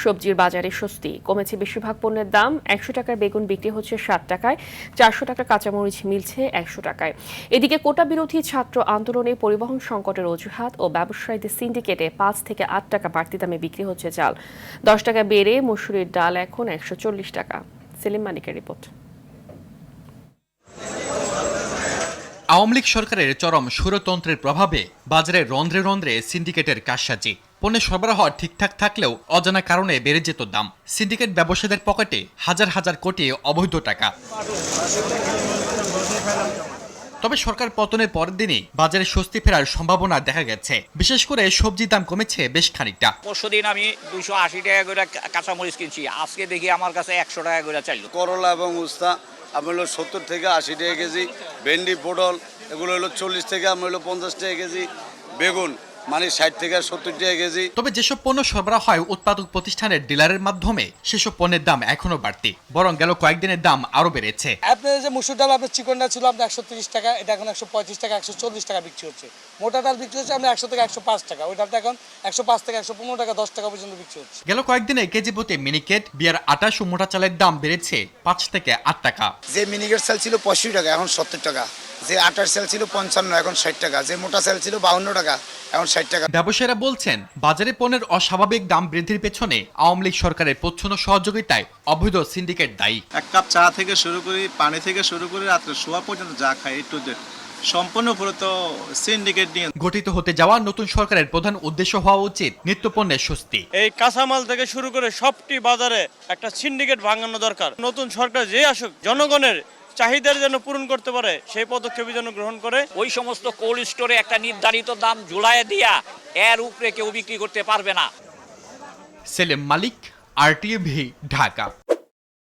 সবজির বাজারে স্বস্তি কমেছে বেশিরভাগ পণ্যের দাম। ১০০ টাকার বেগুন বিক্রি হচ্ছে ৬০ টাকায়, ৪০০ টাকার কাঁচামরিচ মিলছে ১০০ টাকায়। এদিকে কোটা বিরোধী ছাত্র আন্দোলনে পরিবহন সংকটের অজুহাত ও ব্যবসায়ীদের সিন্ডিকেটে ৫ থেকে ৮ টাকা বাড়তি দামে বিক্রি হচ্ছে চাল। ১০ টাকা বেড়ে মসুরির ডাল এখন ১৪০ টাকা। সেলিম মানিকের রিপোর্ট। আওয়ামী লীগ সরকারের চরম স্বৈরতন্ত্রের প্রভাবে বাজারে রন্ধ্রে রন্ধ্রে সিন্ডিকেটের কারসাজি। পণ্যের সরবরাহ ঠিকঠাক থাকলেও অজানা কারণে বেড়ে যেত দাম। সিন্ডিকেট ব্যবসায়ীদের পকেটে হাজার হাজার কোটি অবৈধ টাকা। তবে সরকার পতনের পরের দিনই বাজারে স্বস্তি ফেরার সম্ভাবনা দেখা গেছে। বিশেষ করে সবজির দাম কমেছে বেশ খানিকটা। পরশুদিন আমি 280 টাকা করে কাঁচামরিচ কিনছি, আজকে দেখি আমার কাছে 100 টাকা করে চাইলো। করলা এবং উস্তা আমি হলো 70 থেকে 80 টাকা কেজি, ভেন্ডি পটল এগুলো হলো 40 থেকে আমি হলো 50 টাকা কেজি, বেগুন মানে 60 থেকে 70 টাকা কেজি। তবে যেসব পণ্য সরবরাহ হয় উৎপাদক প্রতিষ্ঠানের ডিলারের মাধ্যমে সেসব পণ্যের দাম এখনো বাড়তি, বরং গেল কয়েকদিনের দাম আরো বেড়েছে। আপনার যে মসুর ডাল আপনার চিকনটা ছিল আপনার 130 টাকা, এটা এখন 135 টাকা 140 টাকা বিক্রি হচ্ছে। মোটা ডাল বিক্রি হচ্ছে আপনার 100 থেকে 105 টাকা, ওই ডালটা এখন 105 থেকে 115 টাকা 10 টাকা পর্যন্ত বিক্রি হচ্ছে। গেল কয়েকদিনে কেজি প্রতি মিনিকেট, বিয়ার 28 ও মোটা চালের দাম বেড়েছে 5 থেকে 8 টাকা। যে মিনিকেট সেল ছিল 65 টাকা এখন 70 টাকা, যে আটার সেল ছিল 55 এখন 60 টাকা, যে মোটা সেল ছিল 52 টাকা এখন 60 টাকা। ব্যবসায়ীরা বলছেন বাজারে পণ্যের অস্বাভাবিক দাম বৃদ্ধির পেছনে আওয়ামী লীগ সরকারের প্রচ্ছন্ন সহযোগিতায় অবৈধ সিন্ডিকেট দায়ী। এক কাপ চা থেকে শুরু করি, পানি থেকে শুরু করে রাত্রে শোয়া পর্যন্ত যা খাই টু জেড সম্পূর্ণ মূলত সিন্ডিকেট নিয়ে গঠিত হতে যাওয়া নতুন সরকারের প্রধান উদ্দেশ্য হওয়া উচিত নিত্যপণ্যের স্বস্তি। এই কাঁচামাল থেকে শুরু করে সবটি বাজারে একটা সিন্ডিকেট ভাঙানো দরকার। নতুন সরকার যে আসুক জনগণের চাহিদার যেন পূরণ করতে পারে সেই পদক্ষেপ যেন গ্রহণ করে। ওই সমস্ত কোল্ড স্টোরে একটা নির্ধারিত দাম ঝুলাইয়ে দিয়া এর উপরে কেউ বিক্রি করতে পারবে না। সেলিম মালিক, RTV, ঢাকা।